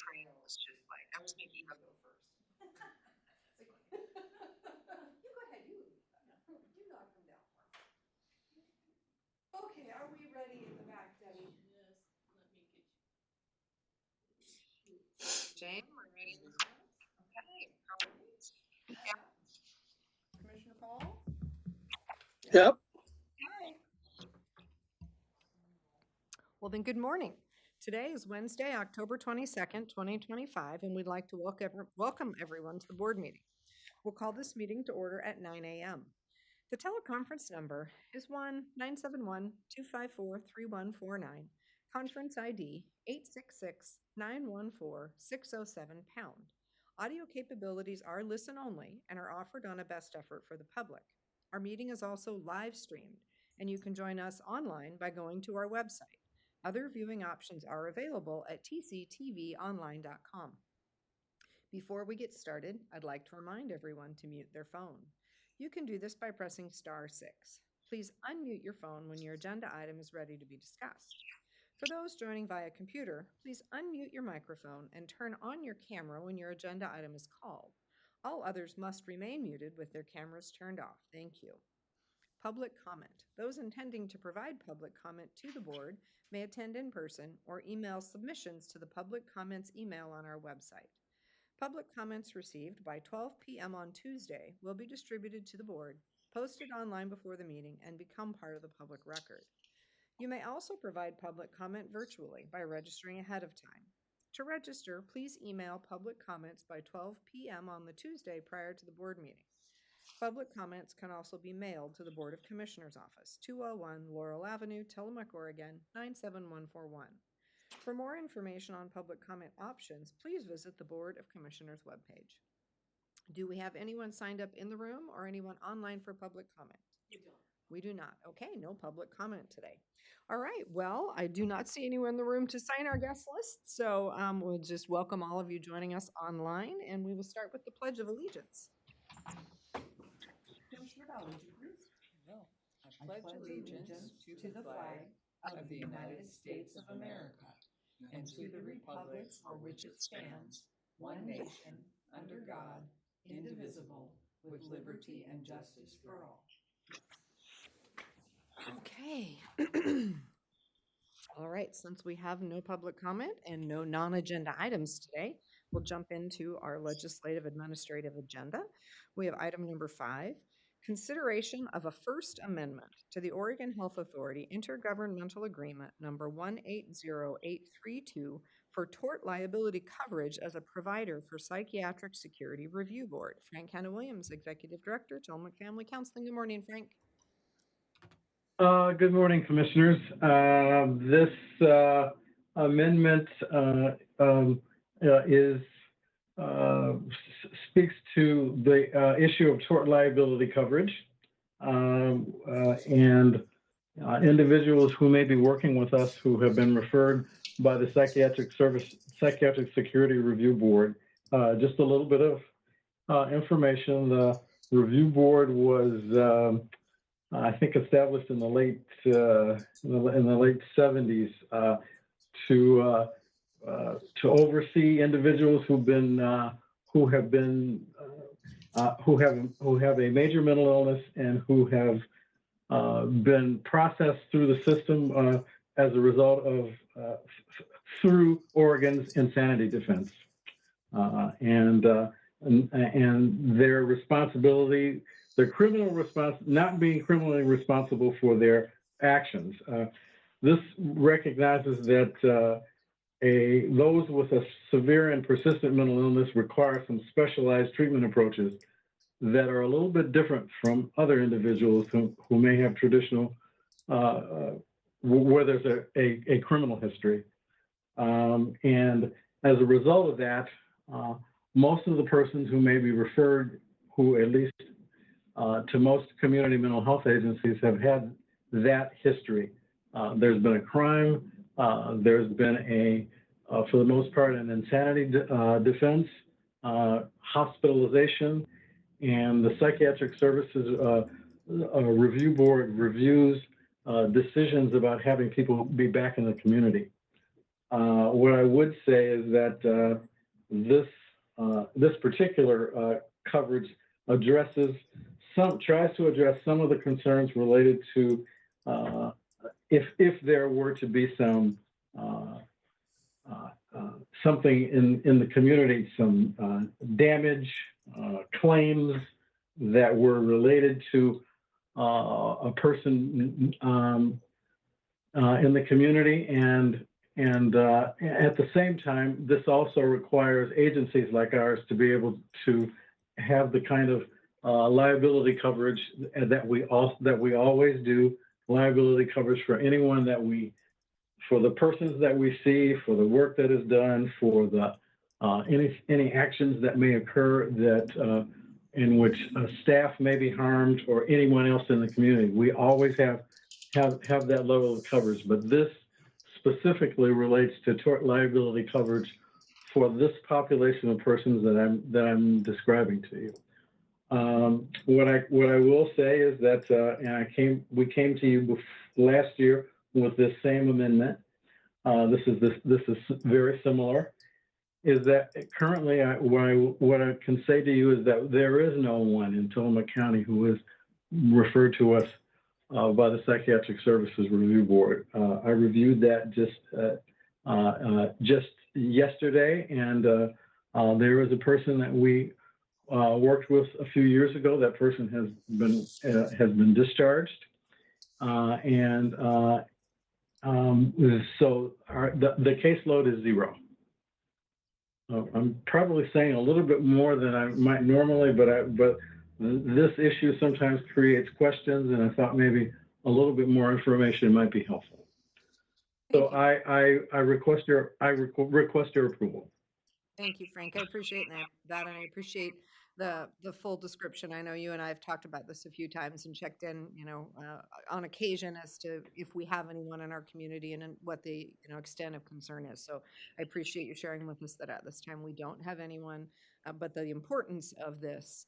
trail is just like, I was making Eva go first. You go ahead, you knock them down for me. Okay, are we ready in the back, Debbie? Jane, we're ready in the front. Okay, all right. Yeah. Commissioner Paul? Yep. Hi. Well, then, good morning. Today is Wednesday, October 22nd, 2025, and we'd like to welcome everyone to the board meeting. We'll call this meeting to order at 9 a.m. The teleconference number is 1-971-254-3149, conference ID 866-914-607#. Audio capabilities are listen only and are offered on a best effort for the public. Our meeting is also live streamed, and you can join us online by going to our website. Other viewing options are available at tctvonline.com. Before we get started, I'd like to remind everyone to mute their phone. You can do this by pressing *6. Please unmute your phone when your agenda item is ready to be discussed. For those joining via computer, please unmute your microphone and turn on your camera when your agenda item is called. All others must remain muted with their cameras turned off. Thank you. Public comment. Those intending to provide public comment to the board may attend in person or email submissions to the public comments email on our website. Public comments received by 12 p.m. on Tuesday will be distributed to the board, posted online before the meeting, and become part of the public record. You may also provide public comment virtually by registering ahead of time. To register, please email public comments by 12 p.m. on the Tuesday prior to the board meeting. Public comments can also be mailed to the Board of Commissioners Office, 201 Laurel Avenue, Tillamook, Oregon, 97141. For more information on public comment options, please visit the Board of Commissioners webpage. Do we have anyone signed up in the room or anyone online for public comment? We do not. Okay, no public comment today. All right, well, I do not see anyone in the room to sign our guest list, so we'll just welcome all of you joining us online, and we will start with the Pledge of Allegiance. Commissioner Bell, would you please? I pledge allegiance to the flag of the United States of America and to the republic for which it stands, one nation, under God, indivisible, with liberty and justice for all. Okay. All right, since we have no public comment and no non-agenda items today, we'll jump into our legislative administrative agenda. We have item number 5, consideration of a first amendment to the Oregon Health Authority Intergovernmental Agreement number 180832 for tort liability coverage as a provider for Psychiatric Security Review Board. Frank Hanna-Williams, Executive Director, Tillamook Family Counseling. Good morning, Frank. Good morning, Commissioners. This amendment speaks to the issue of tort liability coverage, and individuals who may be working with us who have been referred by the Psychiatric Security Review Board. Just a little bit of information. The review board was I think established in the late 70s to oversee individuals who have a major mental illness and who have been processed through the system as a result of through Oregon's insanity defense, and their responsibility. Their criminal response, not being criminally responsible for their actions. This recognizes that those with a severe and persistent mental illness require some specialized treatment approaches that are a little bit different from other individuals who may have traditional, where there's a criminal history. And as a result of that, most of the persons who may be referred, who at least to most community mental health agencies, have had that history. There's been a crime. There's been for the most part, an insanity defense, hospitalization, and the Psychiatric Services Review Board reviews decisions about having people be back in the community. What I would say is that this particular coverage tries to address some of the concerns related to if there were to be something in the community, some damage, claims that were related to a person in the community, and at the same time, this also requires agencies like ours to be able to have the kind of liability coverage that we always do. Liability coverage for anyone for the persons that we see, for the work that is done, for the any actions that may occur that in which staff may be harmed or anyone else in the community. We always have that level of coverage, but this specifically relates to tort liability coverage for this population of persons that I'm describing to you. What I will say is that, and we came to you last year with this same amendment. This is very similar. Is that currently what I can say to you is that there is no one in Tillamook County who is referred to us by the Psychiatric Services Review Board. I reviewed that just yesterday, and there is a person that we worked with a few years ago. That person has been discharged, so the caseload is 0. I'm probably saying a little bit more than I might normally, but this issue sometimes creates questions, and I thought maybe a little bit more information might be helpful. So I request your approval. Thank you, Frank. I appreciate that, and I appreciate the full description. I know you and I have talked about this a few times and checked in, on occasion as to if we have anyone in our community and what the extent of concern is. So I appreciate you sharing with us that at this time we don't have anyone, but the importance of this,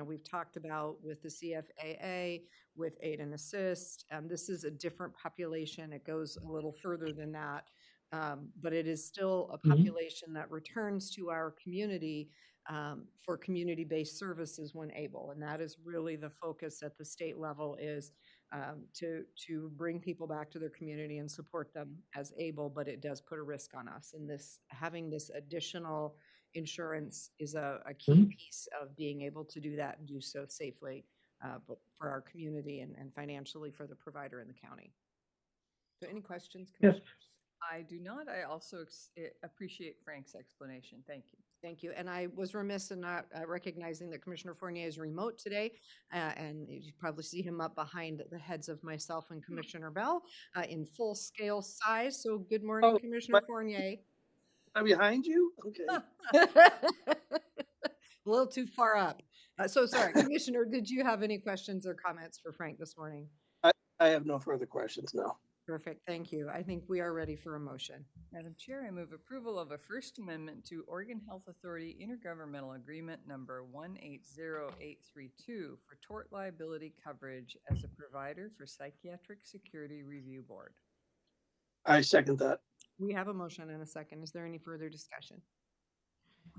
we've talked about with the CFAA, with Aid and Assist. This is a different population. It goes a little further than that. But it is still a population that returns to our community for community-based services when able. And that is really the focus at the state level, is to bring people back to their community and support them as able, but it does put a risk on us. And having this additional insurance is a key piece of being able to do that and do so safely, but for our community and financially for the provider in the county. So any questions, Commissioner? Yes. I do not. I also appreciate Frank's explanation. Thank you. Thank you. And I was remiss in not recognizing that Commissioner Fournier is remote today, and you probably see him up behind the heads of myself and Commissioner Bell in full scale size. So good morning, Commissioner Fournier. I'm behind you? Okay. A little too far up. So sorry, Commissioner, did you have any questions or comments for Frank this morning? I have no further questions now. Perfect. Thank you. I think we are ready for a motion. Madam Chair, I move approval of a First Amendment to Oregon Health Authority Intergovernmental Agreement number 180832 for tort liability coverage as a provider for Psychiatric Security Review Board. I second that. We have a motion and a second. Is there any further discussion?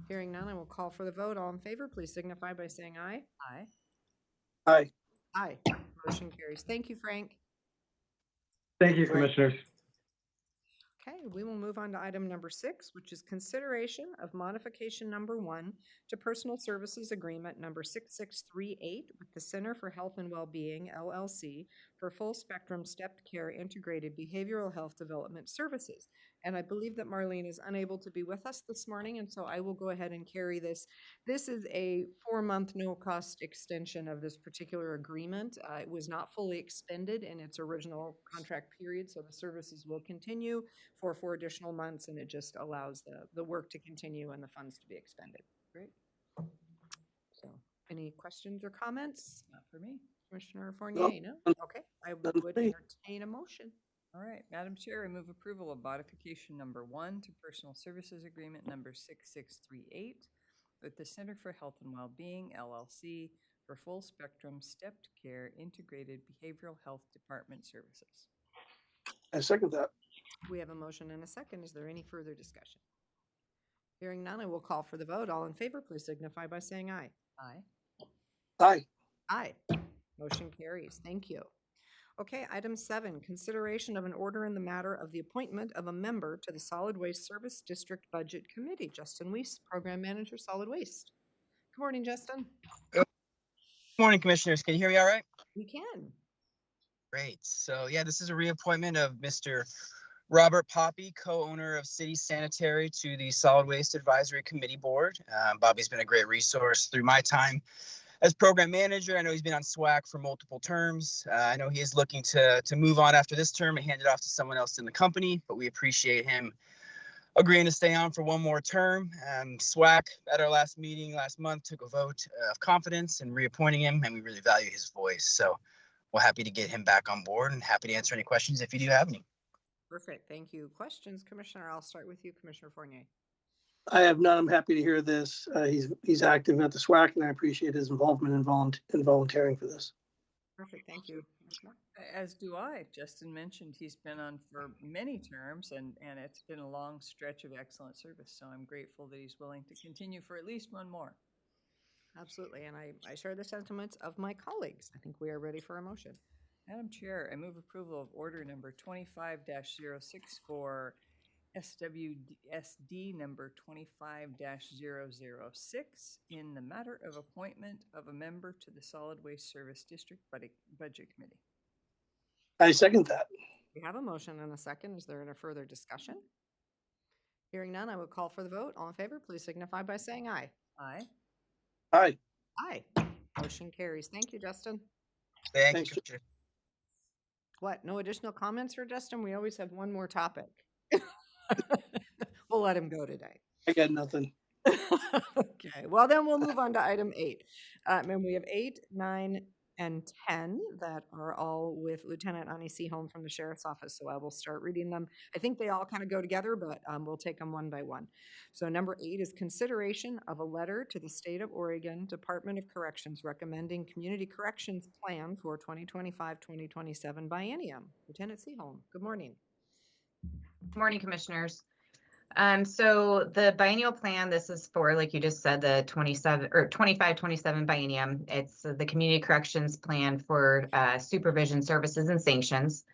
Hearing none, I will call for the vote. All in favor, please signify by saying aye. Aye. Aye. Aye. Motion carries. Thank you, Frank. Thank you, Commissioners. Okay, we will move on to item number 6, which is consideration of modification number 1 to Personal Services Agreement number 6638 with the Center for Health and Wellbeing, LLC, for full spectrum stepped care integrated behavioral health development services. And I believe that Marlene is unable to be with us this morning, and so I will go ahead and carry this. This is a 4-month no-cost extension of this particular agreement. It was not fully expended in its original contract period, so the services will continue for 4 additional months, and it just allows the work to continue and the funds to be expended. Great. So any questions or comments? Not for me. Commissioner Fournier, no? Okay, I would entertain a motion. All right, Madam Chair, I move approval of modification number 1 to Personal Services Agreement number 6638 with the Center for Health and Wellbeing, LLC, for full spectrum stepped care integrated behavioral health department services. I second that. We have a motion and a second. Is there any further discussion? Hearing none, I will call for the vote. All in favor, please signify by saying aye. Aye. Aye. Aye. Motion carries. Thank you. Okay, item 7, consideration of an order in the matter of the appointment of a member to the Solid Waste Service District Budget Committee. Justin Weiss, Program Manager, Solid Waste. Good morning, Justin. Good morning, Commissioners. Can you hear me all right? We can. Great. So yeah, this is a reappointment of Mr. Robert Poppy, co-owner of City Sanitary, to the Solid Waste Advisory Committee Board. Bobby's been a great resource through my time as program manager. I know he's been on SWAC for multiple terms. I know he is looking to move on after this term and hand it off to someone else in the company, but we appreciate him agreeing to stay on for one more term. SWAC at our last meeting last month took a vote of confidence in reappointing him, and we really value his voice. So we're happy to get him back on board and happy to answer any questions if you do have any. Perfect. Thank you. Questions, Commissioner? I'll start with you, Commissioner Fournier. I have none. I'm happy to hear this. He's active at the SWAC, and I appreciate his involvement in volunteering for this. Perfect. Thank you. As do I. Justin mentioned he's been on for many terms, and it's been a long stretch of excellent service. So I'm grateful that he's willing to continue for at least one more. Absolutely. And I share the sentiments of my colleagues. I think we are ready for a motion. Madam Chair, I move approval of order number 25-064, SWSD number 25-006, in the matter of appointment of a member to the Solid Waste Service District Budget Committee. I second that. We have a motion and a second. Is there any further discussion? Hearing none, I will call for the vote. All in favor, please signify by saying aye. Aye. Aye. Aye. Motion carries. Thank you, Justin. Thank Thanks, you, Commissioner. What, no additional comments for Justin? We always have one more topic. We'll let him go today. I got nothing. Okay, well, then we'll move on to item 8. And we have 8, 9, and 10 that are all with Lieutenant Ani Seaholm from the Sheriff's Office. So I will start reading them. I think they all kind of go together, but we'll take them one by one. So number 8 is consideration of a letter to the State of Oregon Department of Corrections recommending community corrections plan for 2025-2027 biennium. Lieutenant Seaholm, good morning. Good morning, Commissioners. So the biennial plan, this is for, like you just said, the 25-27 biennium. It's the community corrections plan for supervision services and sanctions.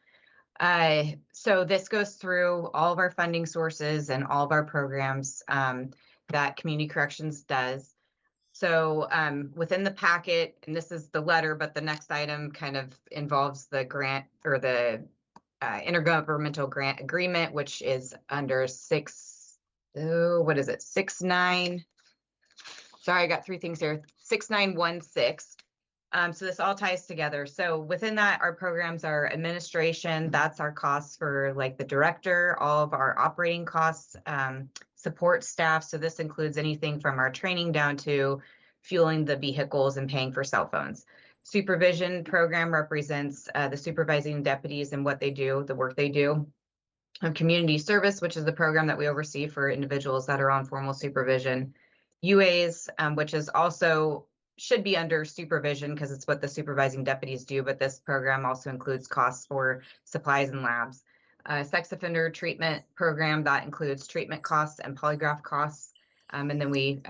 So this goes through all of our funding sources and all of our programs that community corrections does. So within the packet, and this is the letter, but the next item kind of involves the grant or the intergovernmental grant agreement, which is under 69. Sorry, I got 3 things here. 6916. So this all ties together. So within that, our programs are administration. That's our costs for like the director, all of our operating costs, support staff. So this includes anything from our training down to fueling the vehicles and paying for cell phones. Supervision program represents the supervising deputies and what they do, the work they do. Community service, which is the program that we oversee for individuals that are on formal supervision. UAs, which is also should be under supervision because it's what the supervising deputies do, but this program also includes costs for supplies and labs. Sex offender treatment program, that includes treatment costs and polygraph costs. And then we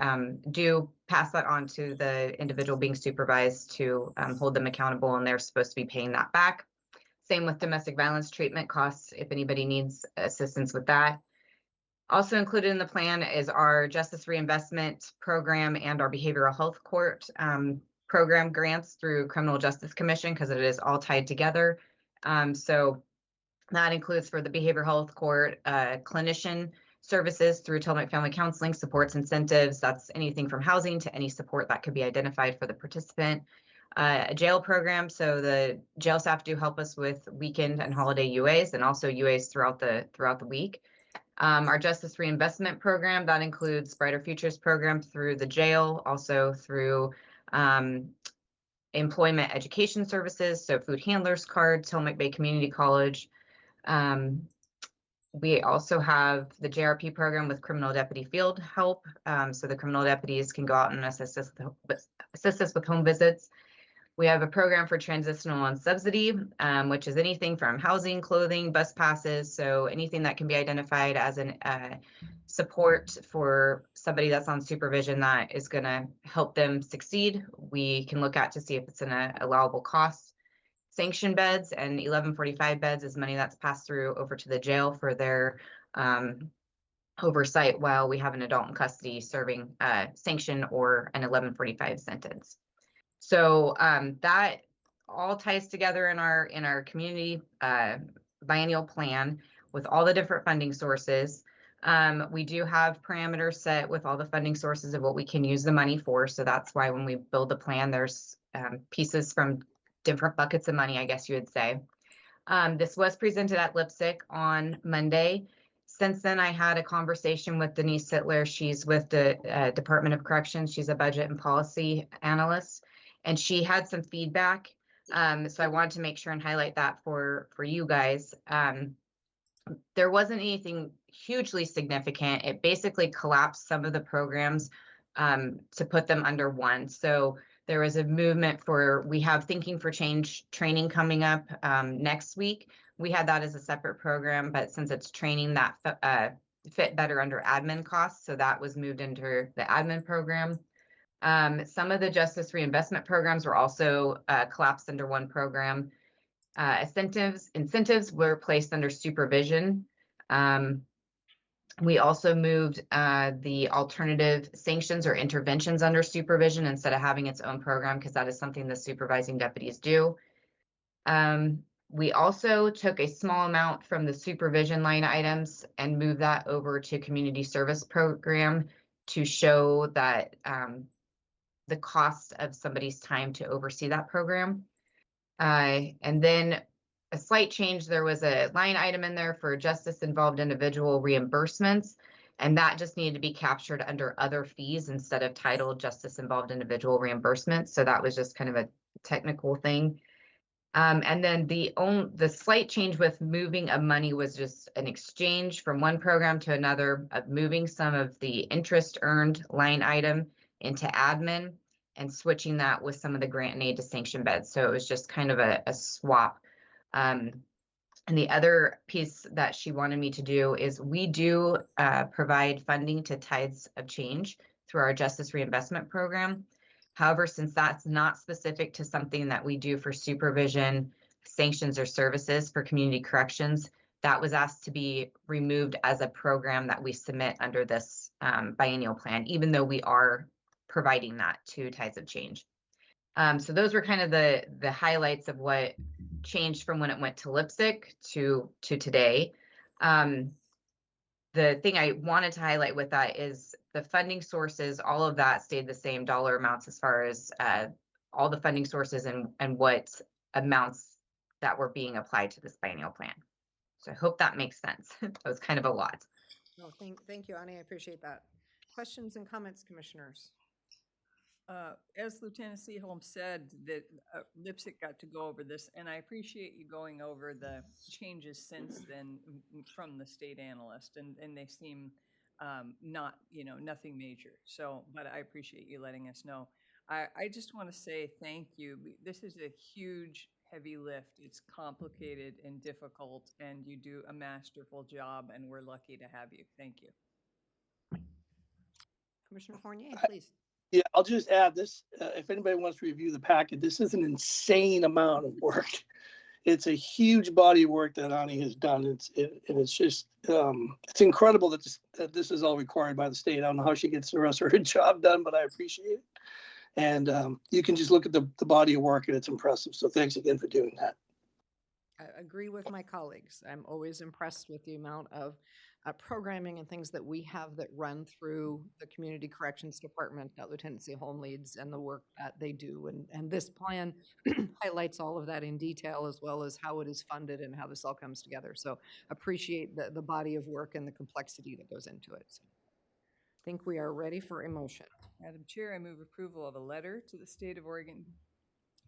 do pass that on to the individual being supervised to hold them accountable, and they're supposed to be paying that back. Same with domestic violence treatment costs, if anybody needs assistance with that. Also included in the plan is our Justice Reinvestment Program and our Behavioral Health Court program grants through Criminal Justice Commission, because it is all tied together. So that includes for the Behavioral Health Court clinician services through Tillamook Family Counseling, supports, incentives. That's anything from housing to any support that could be identified for the participant. A jail program, so the jail staff do help us with weekend and holiday UAs, and also UAs throughout the week. Our Justice Reinvestment Program, that includes Brighter Futures program through the jail, also through employment education services, so food handlers card, Tillamook Bay Community College. We also have the JRP program with criminal deputy field help, so the criminal deputies can go out and assist us with home visits. We have a program for transitional on subsidy, which is anything from housing, clothing, bus passes. So anything that can be identified as an support for somebody that's on supervision that is going to help them succeed. We can look at to see if it's an allowable cost. Sanction beds and 1145 beds is money that's passed through over to the jail for their oversight while we have an adult in custody serving sanction or an 1145 sentence. So that all ties together in our community biennial plan with all the different funding sources. We do have parameters set with all the funding sources of what we can use the money for. So that's why when we build the plan, there's pieces from different buckets of money, I guess you would say. This was presented at LIPSIC on Monday. Since then, I had a conversation with Denise Sittler. She's with the Department of Corrections. She's a budget and policy analyst, and she had some feedback. So I wanted to make sure and highlight that for you guys. There wasn't anything hugely significant. It basically collapsed some of the programs to put them under one. So there was a movement for, we have Thinking for Change training coming up next week. We had that as a separate program, but since it's training, that fit better under admin costs. So that was moved into the admin program. Some of the justice reinvestment programs were also collapsed under one program. Incentives were placed under supervision. We also moved the alternative sanctions or interventions under supervision instead of having its own program, because that is something the supervising deputies do. We also took a small amount from the supervision line items and moved that over to community service program to show that the cost of somebody's time to oversee that program. And then a slight change, there was a line item in there for justice involved individual reimbursements, and that just needed to be captured under other fees instead of titled justice involved individual reimbursements. So that was just kind of a technical thing. And then the slight change with moving of money was just an exchange from one program to another of moving some of the interest earned line item into admin and switching that with some of the grant and aid to sanction beds. So it was just kind of a swap. And the other piece that she wanted me to do is we do provide funding to Tides of Change through our Justice Reinvestment Program. However, since that's not specific to something that we do for supervision, sanctions, or services for community corrections, that was asked to be removed as a program that we submit under this biennial plan, even though we are providing that to Tides of Change. So those were kind of the highlights of what changed from when it went to LIPSIC to today. The thing I wanted to highlight with that is the funding sources, all of that stayed the same dollar amounts as far as all the funding sources and what amounts that were being applied to this biennial plan. So I hope that makes sense. That was kind of a lot. No, thank you, Ani. I appreciate that. Questions and comments, commissioners? As Lieutenant Seaholm said, that LIPSIC got to go over this, and I appreciate you going over the changes since then from the state analyst, and they seem not, nothing major. So, but I appreciate you letting us know. I just want to say thank you. This is a huge, heavy lift. It's complicated and difficult, and you do a masterful job, and we're lucky to have you. Thank you. Commissioner Fournier, please. Yeah, I'll just add this, if anybody wants to review the packet, this is an insane amount of work. It's a huge body of work that Ani has done. It's just, it's incredible that this is all required by the state. I don't know how she gets the rest of her job done, but I appreciate it. And you can just look at the body of work and it's impressive. So thanks again for doing that. I agree with my colleagues. I'm always impressed with the amount of programming and things that we have that run through the Community Corrections Department that Lieutenant Seaholm leads and the work that they do. And this plan highlights all of that in detail, as well as how it is funded and how this all comes together. So appreciate the body of work and the complexity that goes into it. So I think we are ready for a motion. Madam Chair, I move approval of a letter to the State of Oregon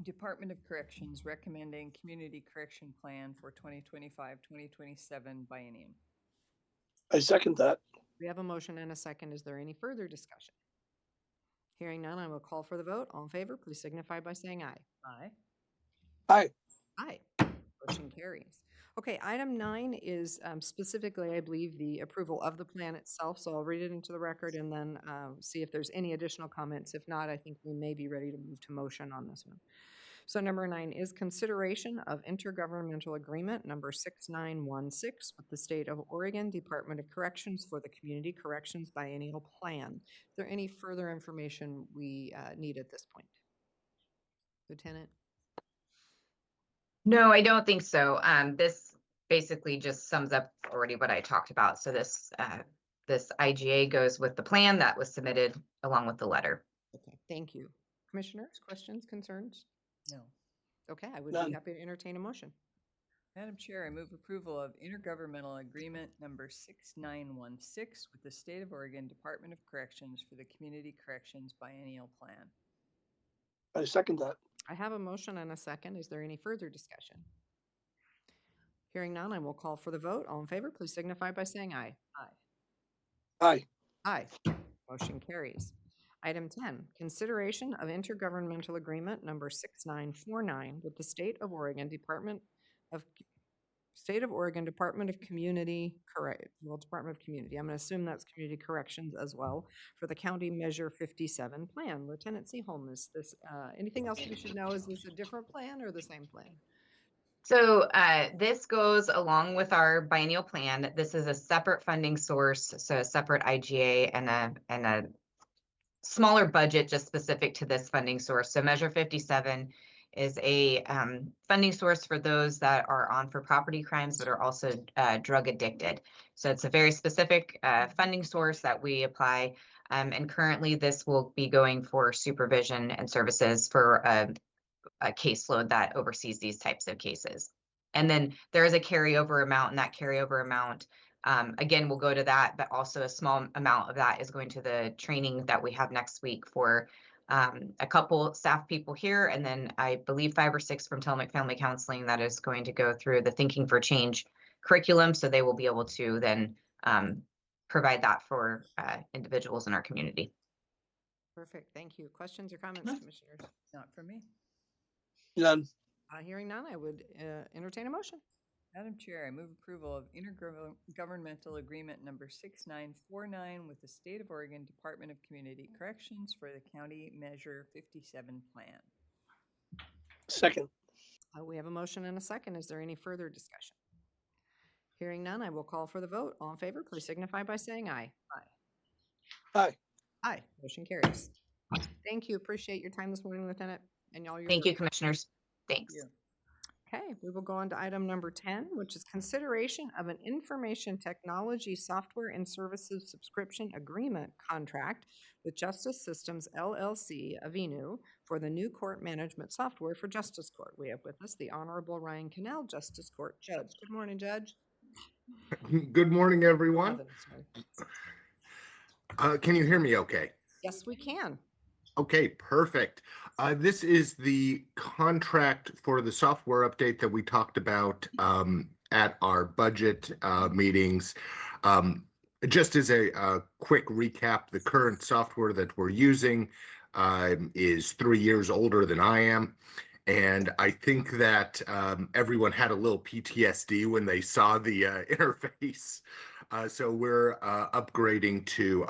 Department of Corrections recommending Community Correction Plan for 2025-2027 biennium. I second that. We have a motion and a second. Is there any further discussion? Hearing none, I will call for the vote. All in favor, please signify by saying aye. Aye. Aye. Aye. Motion carries. Okay, item 9 is specifically, I believe, the approval of the plan itself. So I'll read it into the record and then see if there's any additional comments. If not, I think we may be ready to move to motion on this one. So number 9 is consideration of intergovernmental agreement number 6916 with the State of Oregon Department of Corrections for the Community Corrections Biennial Plan. Is there any further information we need at this point? Lieutenant? No, I don't think so. This basically just sums up already what I talked about. So this IGA goes with the plan that was submitted along with the letter. Okay, thank you. Commissioners, questions, concerns? No. Okay, I would None. be happy to entertain a motion. Madam Chair, I move approval of intergovernmental agreement number 6916 with the State of Oregon Department of Corrections for the Community Corrections Biennial Plan. I second that. I have a motion and a second. Is there any further discussion? Hearing none, I will call for the vote. All in favor, please signify by saying aye. Aye. Aye. Motion carries. Item 10, consideration of intergovernmental agreement number 6949 with the State of Oregon Department of Community Department of Community. I'm going to assume that's Community Corrections as well for the County Measure 57 plan. Lieutenant Seaholm, is this anything else we should know? Is this a different plan or the same plan? So this goes along with our biennial plan. This is a separate funding source, so a separate IGA and a smaller budget just specific to this funding source. So Measure 57 is a funding source for those that are on for property crimes but are also drug addicted. So it's a very specific funding source that we apply. And currently this will be going for supervision and services for a caseload that oversees these types of cases. And then there is a carryover amount, and that carryover amount, again, we'll go to that, but also a small amount of that is going to the training that we have next week for a couple staff people here, and then I believe 5 or 6 from Tillamook Family Counseling that is going to go through the Thinking for Change curriculum, so they will be able to then provide that for individuals in our community. Perfect. Thank you. Questions or comments, commissioners? Not for me. None. Hearing none, I would entertain a motion. Madam Chair, I move approval of intergovernmental agreement number 6949 with the State of Oregon Department of Community Corrections for the County Measure 57 plan. Second. We have a motion and a second. Is there any further discussion? Hearing none, I will call for the vote. All in favor, please signify by saying aye. Aye. Aye. Motion carries. Thank you. Appreciate your time this morning, Lieutenant, and all your Thank work. you, commissioners. Thanks. Thank you. Okay, we will go on to item number 10, which is consideration of an information technology software and services subscription agreement contract with Justice Systems LLC, Avinu, for the new court management software for Justice Court. We have with us the Honorable Ryan Cannell, Justice Court Judge. Good morning, Judge. Good morning, everyone. Evan, sorry. Can you hear me okay? Yes, we can. Okay, perfect. This is the contract for the software update that we talked about at our budget meetings. Just as a quick recap, the current software that we're using is 3 years older than I am. And I think that everyone had a little PTSD when they saw the interface. So we're upgrading to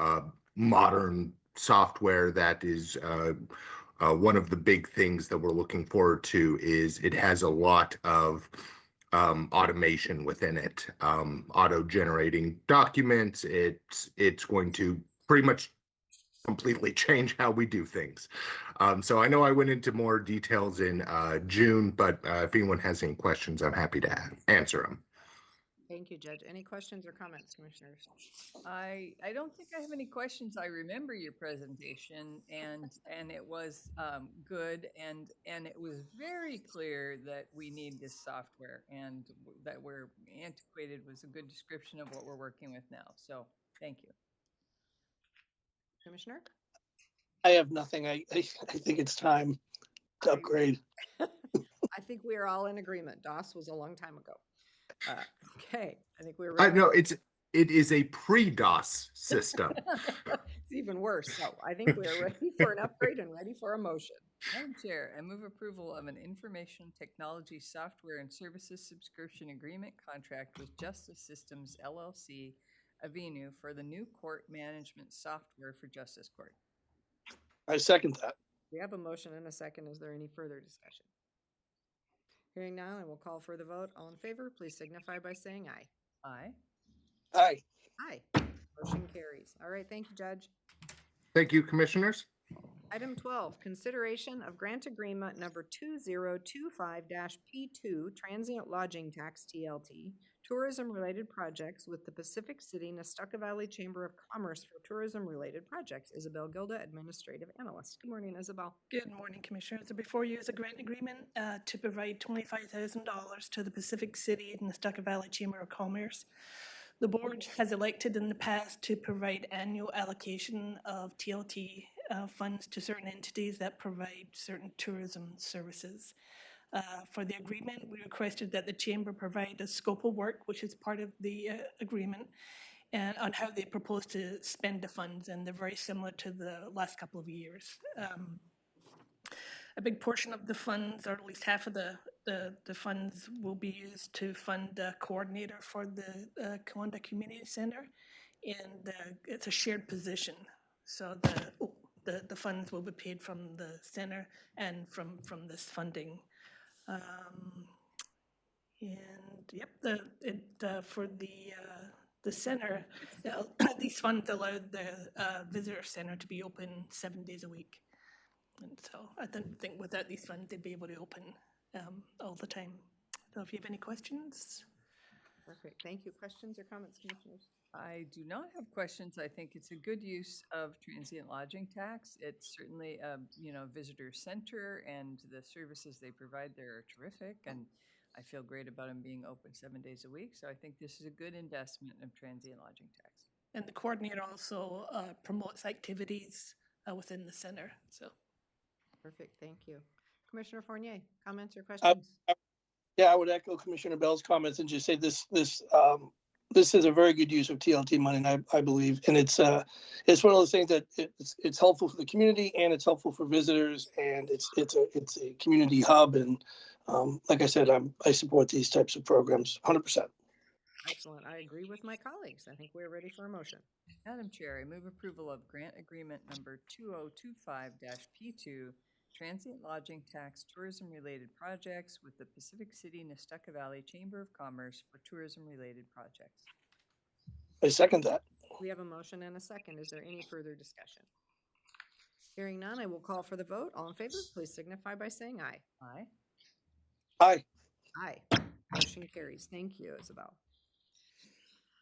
modern software that is one of the big things that we're looking forward to is it has a lot of automation within it, auto-generating documents. It's going to pretty much completely change how we do things. So I know I went into more details in June, but if anyone has any questions, I'm happy to answer them. Thank you, Judge. Any questions or comments, commissioners? I don't think I have any questions. I remember your presentation, and it was good, and it was very clear that we need this software, and that we're antiquated was a good description of what we're working with now. So thank you. Commissioner? I have nothing. I think it's time to upgrade. I think we are all in agreement. DOS was a long time ago. Okay, I think we're I ready. know it is a pre-DOS system. It's even worse. So I think we are ready for an upgrade and ready for a motion. Madam Chair, I move approval of an information technology software and services subscription agreement contract with Justice Systems LLC, Avenu, for the new court management software for Justice Court. I second that. We have a motion and a second. Is there any further discussion? Hearing none, I will call for the vote. All in favor, please signify by saying aye. Aye. Aye. Aye. Motion carries. All right, thank you, Judge. Thank you, commissioners. Item 12, consideration of grant agreement number 2025-P2 Transient Lodging Tax TLT, tourism-related projects with the Pacific City Nestucca Valley Chamber of Commerce for tourism-related projects. Isabel Gilda, Administrative Analyst. Good morning, Isabel. Good morning, Commissioners. So before you is a grant agreement to provide $25,000 to the Pacific City Nestucca Valley Chamber of Commerce. The board has elected in the past to provide annual allocation of TLT funds to certain entities that provide certain tourism services. For the agreement, we requested that the Chamber provide a scope of work, which is part of the agreement, and on how they propose to spend the funds, and they're very similar to the last couple of years. A big portion of the funds, or at least half of the funds, will be used to fund the coordinator for the Kiwanda Community Center, and it's a shared position. So the funds will be paid from the center and from this funding. And yep, for the center, these funds allowed the visitor center to be open 7 days a week. And so I don't think without these funds, they'd be able to open all the time. So if you have any questions. Perfect. Thank you. Questions or comments, Commissioners? I do not have questions. I think it's a good use of transient lodging tax. It's certainly a visitor center, and the services they provide there are terrific. And I feel great about them being open 7 days a week. So I think this is a good investment of transient lodging tax. And the coordinator also promotes activities within the center. So. Perfect. Thank you. Commissioner Fournier, comments or questions? Yeah, I would echo Commissioner Bell's comments and just say this is a very good use of TLT money, and I believe, and it's one of those things that it's helpful for the community and it's helpful for visitors, and it's a community hub, and like I said, I support these types of programs 100%. Excellent. I agree with my colleagues. I think we're ready for a motion. Madam Chair, I move approval of grant agreement number 2025-P2 Transient Lodging Tax Tourism-Related Projects with the Pacific City Nestucca Valley Chamber of Commerce for tourism-related projects. I second that. We have a motion and a second. Is there any further discussion? Hearing none, I will call for the vote. All in favor, please signify by saying aye. Aye. Aye. Aye. Motion carries. Thank you, Isabel.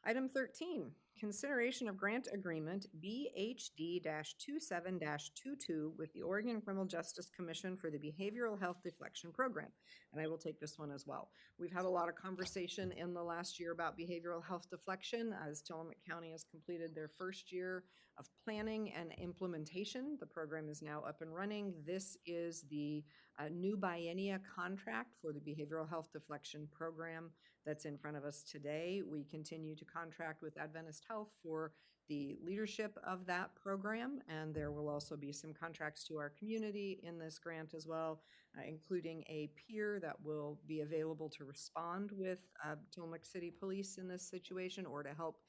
Item 13, consideration of grant agreement BHD-27-22 with the Oregon Criminal Justice Commission for the Behavioral Health Deflection Program. And I will take this one as well. We've had a lot of conversation in the last year about behavioral health deflection as Tillamook County has completed their first year of planning and implementation. The program is now up and running. This is the new biennia contract for the Behavioral Health Deflection Program that's in front of us today. We continue to contract with Adventist Health for the leadership of that program, and there will also be some contracts to our community in this grant as well, including a peer that will be available to respond with Tillamook City Police in this situation or to help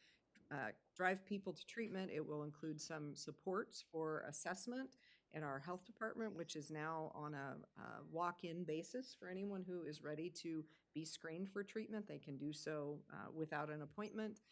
drive people to treatment. It will include some supports for assessment in our health department, which is now on a walk-in basis for anyone who is ready to be screened for treatment. They can do so without an appointment.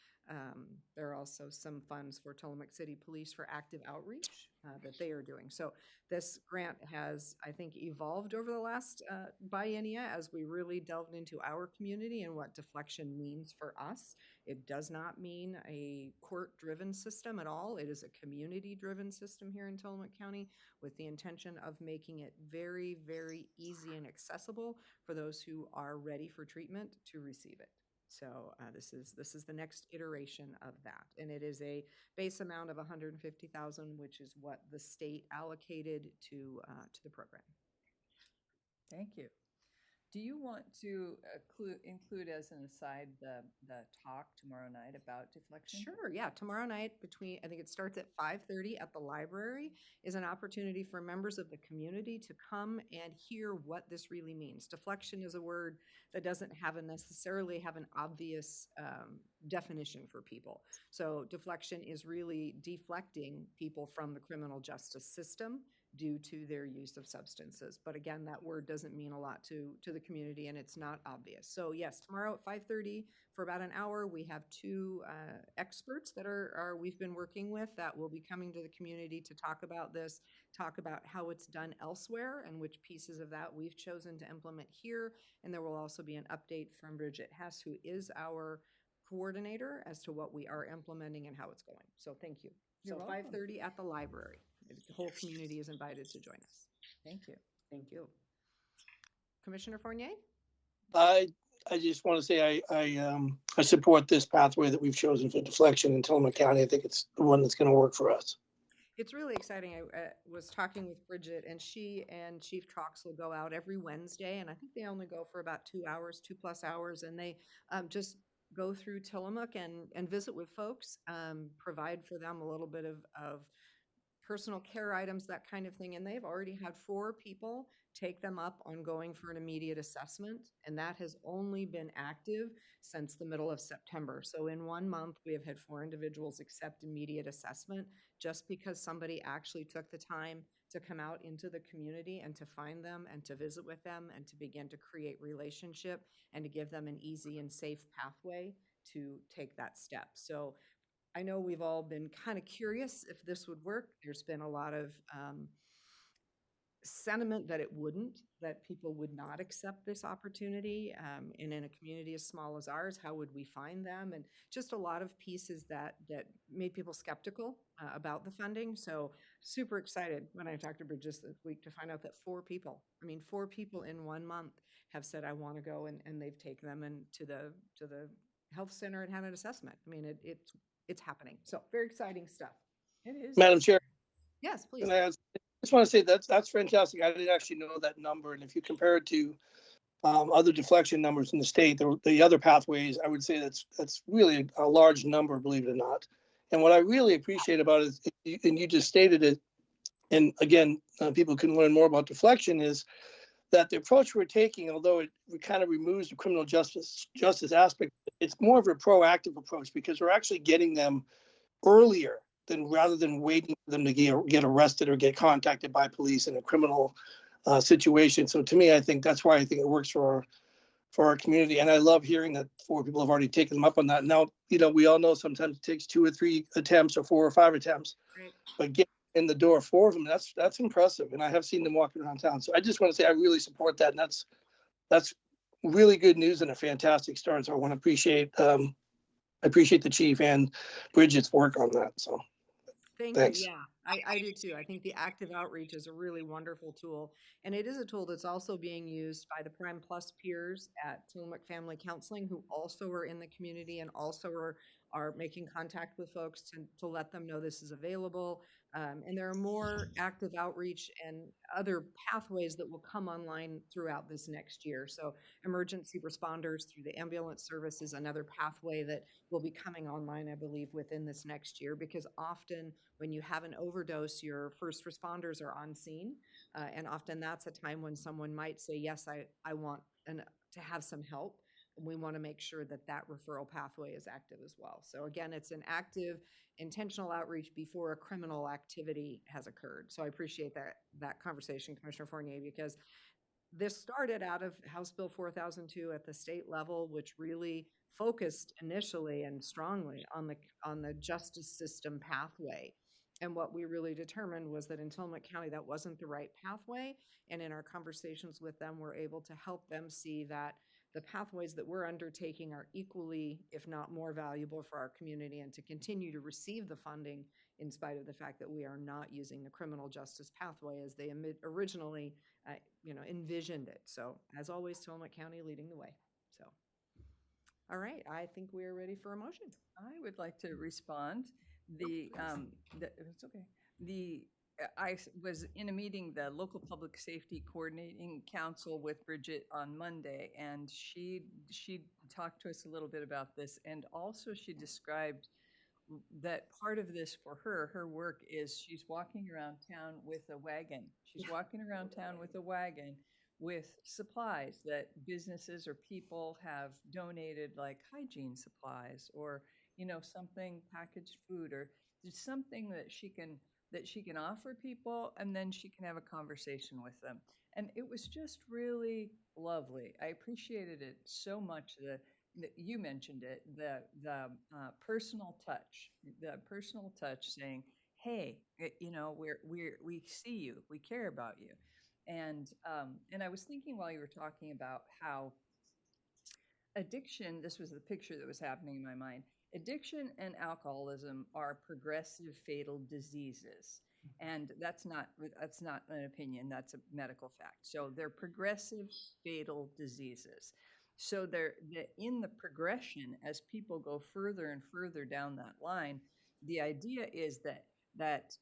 There are also some funds for Tillamook City Police for active outreach that they are doing. So this grant has, I think, evolved over the last biennia as we really delved into our community and what deflection means for us. It does not mean a court-driven system at all. It is a community-driven system here in Tillamook County with the intention of making it very, very easy and accessible for those who are ready for treatment to receive it. So this is the next iteration of that, and it is a base amount of $150,000, which is what the state allocated to the program. Thank you. Do you want to include as an aside the talk tomorrow night about deflection? Sure, yeah. Tomorrow night I think it starts at 5:30 at the library, is an opportunity for members of the community to come and hear what this really means. Deflection is a word that doesn't necessarily have an obvious definition for people. So deflection is really deflecting people from the criminal justice system due to their use of substances. But again, that word doesn't mean a lot to the community, and it's not obvious. So yes, tomorrow at 5:30 for about an hour, we have two experts that we've been working with that will be coming to the community to talk about this, talk about how it's done elsewhere and which pieces of that we've chosen to implement here. And there will also be an update from Bridget Hess, who is our coordinator, as to what we are implementing and how it's going. So thank you. You're So welcome. 5:30 at the library. The whole community is invited to join us. Thank you. Thank you. Commissioner Fournier? I just want to say I support this pathway that we've chosen for deflection in Tillamook County. I think it's the one that's going to work for us. It's really exciting. I was talking with Bridget, and she and Chief Trox will go out every Wednesday, and I think they only go for about 2 hours, 2+ hours, and they just go through Tillamook and visit with folks, provide for them a little bit of personal care items, that kind of thing. And they've already had 4 people take them up on going for an immediate assessment. And that has only been active since the middle of September. So in 1 month, we have had 4 individuals accept immediate assessment just because somebody actually took the time to come out into the community and to find them and to visit with them and to begin to create relationship and to give them an easy and safe pathway to take that step. So I know we've all been kind of curious if this would work. There's been a lot of sentiment that it wouldn't, that people would not accept this opportunity. And in a community as small as ours, how would we find them? And just a lot of pieces that made people skeptical about the funding. So super excited when I talked to Bridget this week to find out that 4 people in 1 month have said, I want to go, and they've taken them into the health center and had an assessment. I mean, it's happening. So very exciting stuff. It is. Madam Chair, Yes, please. and I just want to say that's fantastic. I didn't actually know that number. And if you compare it to other deflection numbers in the state, the other pathways, I would say that's really a large number, believe it or not. And what I really appreciate about it, and you just stated it, and again, people can learn more about deflection, is that the approach we're taking, although it kind of removes the criminal justice aspect, it's more of a proactive approach because we're actually getting them earlier rather than waiting for them to get arrested or get contacted by police in a criminal situation. So to me, I think that's why I think it works for our community. And I love hearing that 4 people have already taken them up on that. Now, we all know sometimes it takes 2 or 3 attempts or 4 or 5 attempts, Right. but getting in the door 4 of them, that's impressive. And I have seen them walking around town. So I just want to say I really support that. And that's really good news and a fantastic start. So I want to appreciate the chief and Bridget's work on that. So thanks. You. Yeah, I do too. I think the active outreach is a really wonderful tool. And it is a tool that's also being used by the Prime Plus peers at Tillamook Family Counseling, who also are in the community and also are making contact with folks to let them know this is available. And there are more active outreach and other pathways that will come online throughout this next year. So emergency responders through the ambulance service is another pathway that will be coming online, I believe, within this next year, because often when you have an overdose, your first responders are on scene. And often that's a time when someone might say, yes, I want to have some help. And we want to make sure that referral pathway is active as well. So again, it's an active, intentional outreach before a criminal activity has occurred. So I appreciate that conversation, Commissioner Fournier, because this started out of House Bill 4002 at the state level, which really focused initially and strongly on the justice system pathway. And what we really determined was that in Tillamook County, that wasn't the right pathway. And in our conversations with them, we're able to help them see that the pathways that we're undertaking are equally, if not more valuable for our community, and to continue to receive the funding in spite of the fact that we are not using the criminal justice pathway as they originally envisioned it. So as always, Tillamook County leading the way. So, all right, I think we are ready for a motion. I would like to respond. It's okay. The was in a meeting, the local public safety coordinating council with Bridget on Monday, and she talked to us a little bit about this, and also she described that part of this for her work is she's walking around town with a wagon. She's walking around town with a wagon with supplies that businesses or people have donated, like hygiene supplies or, you know, something, packaged food, or just something that she can offer people, and then she can have a conversation with them. And it was just really lovely. I appreciated it so much. You mentioned it, the personal touch, saying, "Hey, you know, we see you, we care about you," and I was thinking while you were talking about how addiction. This was the picture that was happening in my mind. Addiction and alcoholism are progressive fatal diseases. And that's not an opinion, that's a medical fact. So they're progressive fatal diseases. So they're in the progression as people go further and further down that line. The idea is that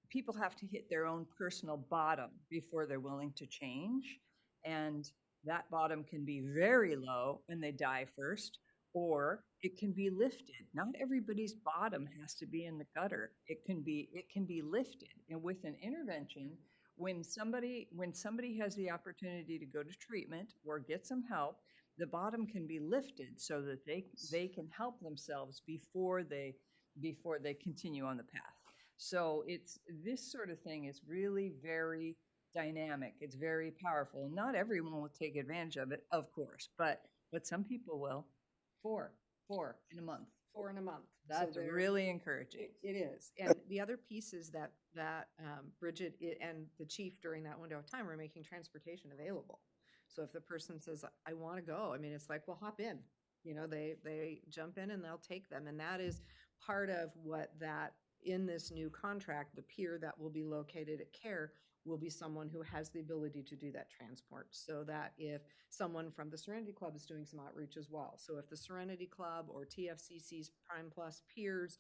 people have to hit their own personal bottom before they're willing to change, and that bottom can be very low and they die first, or it can be lifted. Not everybody's bottom has to be in the gutter. It can be lifted, and with an intervention, when somebody has the opportunity to go to treatment or get some help, the bottom can be lifted so that they can help themselves before they continue on the path. So it's this sort of thing is really very dynamic. It's very powerful. Not everyone will take advantage of it, of course, but some people will. Four in a month. 4 in a month. That's So they're- really encouraging. It is. And the other piece is that Bridget and the chief during that window of time are making transportation available. So if the person says, I want to go, I mean, it's like, well, hop in. You know, they jump in and they'll take them. And that is part of what that in this new contract, the pier that will be located at CARE will be someone who has the ability to do that transport, so that if someone from the Serenity Club is doing some outreach as well. So if the Serenity Club or TFCC's Prime Plus peers,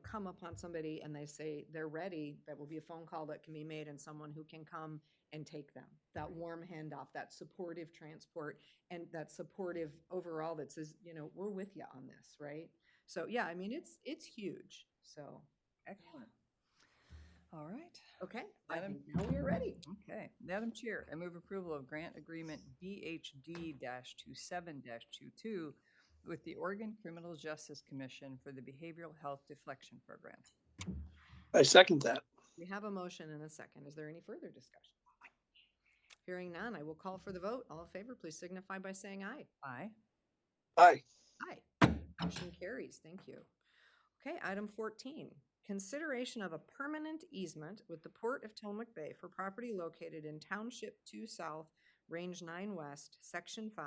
come upon somebody and they say they're ready, that will be a phone call that can be made and someone who can come and take them. That warm handoff, that supportive transport, and that supportive overall that says, we're with you on this, right? So yeah, I mean, it's huge. So Excellent. All right. Okay, I Madam- think now we're ready. Okay. Madam Chair, I move approval of grant agreement BHD-27-22 with the Oregon Criminal Justice Commission for the Behavioral Health Deflection Program. I second that. We have a motion and a second. Is there any further discussion? Hearing none, I will call for the vote. All in favor, please signify by saying aye. Aye. Aye. Aye. Motion carries. Thank you. Okay, item 14. Consideration of a permanent easement with the Port of Tillamook Bay for property located in Township 2 South, Range 9 West, Section 5,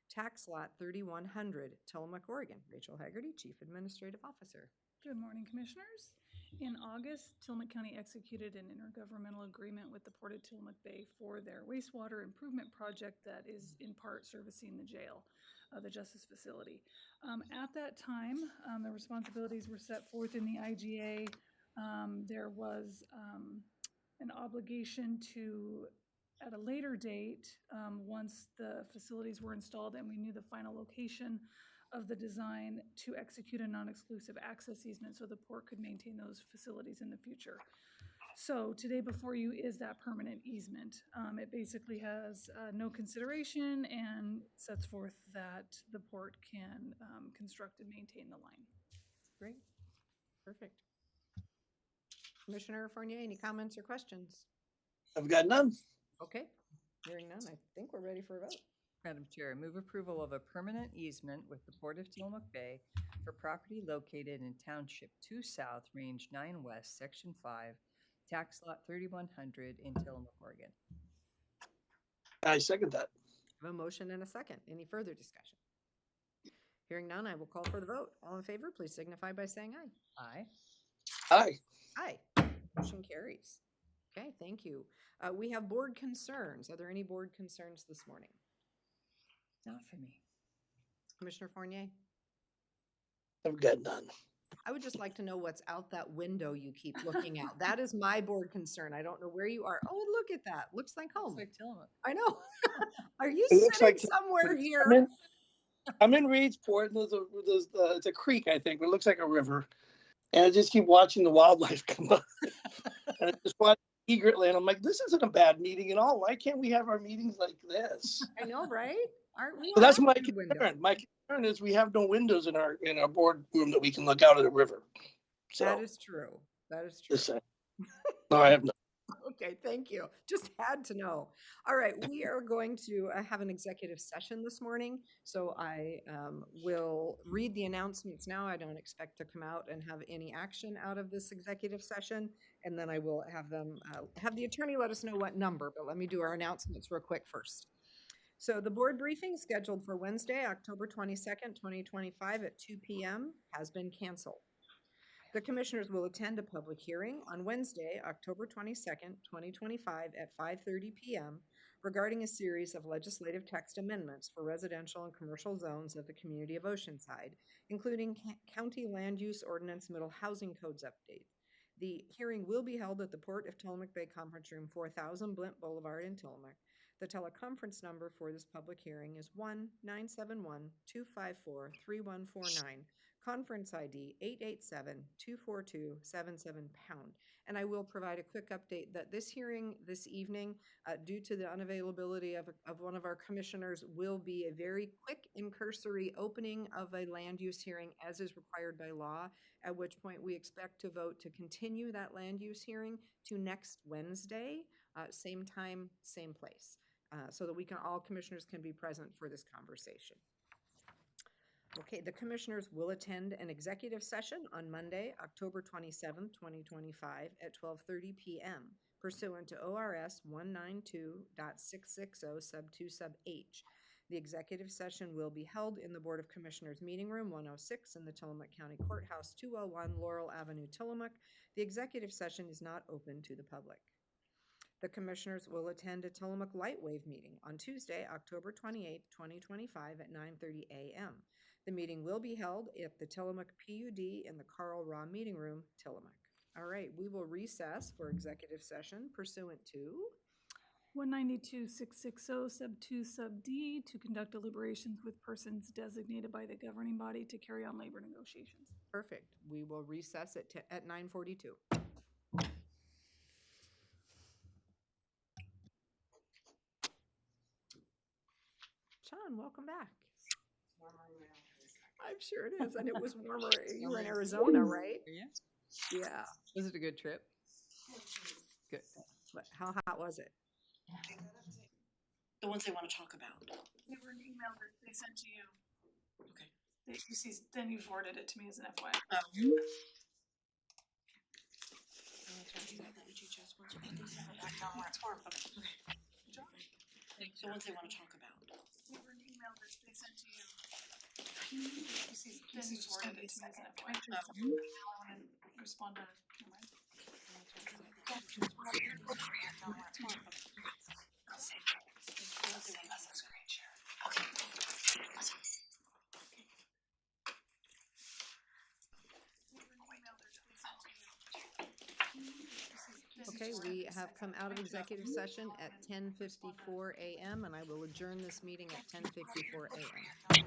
Tax Lot 3100, Tillamook, Oregon. Rachel Haggerty, Chief Administrative Officer. Good morning, Commissioners. In August, Tillamook County executed an intergovernmental agreement with the Port of Tillamook Bay for their wastewater improvement project that is in part servicing the jail, the justice facility. At that time, the responsibilities were set forth in the IGA. There was an obligation to, at a later date, once the facilities were installed and we knew the final location of the design, to execute a non-exclusive access easement so the port could maintain those facilities in the future. So today before you is that permanent easement. It basically has no consideration and sets forth that the port can construct and maintain the line. Great. Perfect. Commissioner Fournier, any comments or questions? I've got none. Okay, hearing none, I think we're ready for a vote. Madam Chair, I move approval of a permanent easement with the Port of Tillamook Bay for property located in Township 2 South, Range 9 West, Section 5, Tax Lot 3100 in Tillamook, Oregon. I second that. I have a motion and a second. Any further discussion? Hearing none, I will call for the vote. All in favor, please signify by saying aye. Aye. Aye. Aye. Motion carries. Okay, thank you. We have board concerns. Are there any board concerns this morning? Not for me. Commissioner Fournier? I've got none. I would just like to know what's out that window you keep looking out. That is my board concern. I don't know where you are. Oh, look at that. Looks like home. Looks like Tillamook. I know. Are you It looks sitting like somewhere I'm here? in, I'm in Reedsport, and it's a creek, I think, but it looks like a river. And I just keep watching the wildlife come up. And I just watch eagerly, and I'm like, this isn't a bad meeting at all. Why can't we have our meetings like this? I know, right? Aren't we? So that's all my in the window? concern. My concern is we have no windows in our board room that we can look out at a river. So That is true. That is true. just saying. No, I have no. Okay, thank you. Just had to know. All right, we are going to have an executive session this morning. So I will read the announcements now. I don't expect to come out and have any action out of this executive session. And then I will have them, have the attorney let us know what number, but let me do our announcements real quick first. So the board briefing scheduled for Wednesday, October 22nd, 2025 at 2 p.m. has been canceled. The commissioners will attend a public hearing on Wednesday, October 22nd, 2025 at 5:30 p.m. regarding a series of legislative text amendments for residential and commercial zones of the community of Oceanside, including County Land Use Ordinance Middle Housing Codes update. The hearing will be held at the Port of Tillamook Bay Conference Room 4000 Blint Boulevard in Tillamook. The teleconference number for this public hearing is 1-971-254-3149. Conference ID 887-242-77#. And I will provide a quick update that this hearing this evening, due to the unavailability of one of our commissioners, will be a very quick and cursory opening of a land use hearing as is required by law, at which point we expect to vote to continue that land use hearing to next Wednesday, same time, same place, so that all commissioners can be present for this conversation. Okay, the commissioners will attend an executive session on Monday, October 27th, 2025 at 12:30 p.m. pursuant to ORS 192.660 sub 2 sub H. The executive session will be held in the Board of Commissioners Meeting Room 106 in the Tillamook County Courthouse, 201 Laurel Avenue, Tillamook. The executive session is not open to the public. The commissioners will attend a Tillamook Lightwave meeting on Tuesday, October 28th, 2025 at 9:30 a.m. The meeting will be held at the Tillamook PUD in the Carl Raw Meeting Room, Tillamook. All right, we will recess for executive session pursuant to 192.660 sub 2 sub D to conduct deliberations with persons designated by the governing body to carry on labor negotiations. Perfect. We will recess it at 9:42. Sean, welcome back. I'm sure it is, and it was warmer. You were in Arizona, right? Yeah. Yeah. Was it a good trip? Good. But how hot was it? The ones they want to talk about. They were an email that they sent to you. Okay. Then you forwarded it to me as an FYI. The ones they want to talk about. They were an email that they sent to you. Then you forwarded it to me as an FYI. I want to respond to your mind. Okay, we have come out of executive session at 10:54 a.m. and I will adjourn this meeting at 10:54 a.m.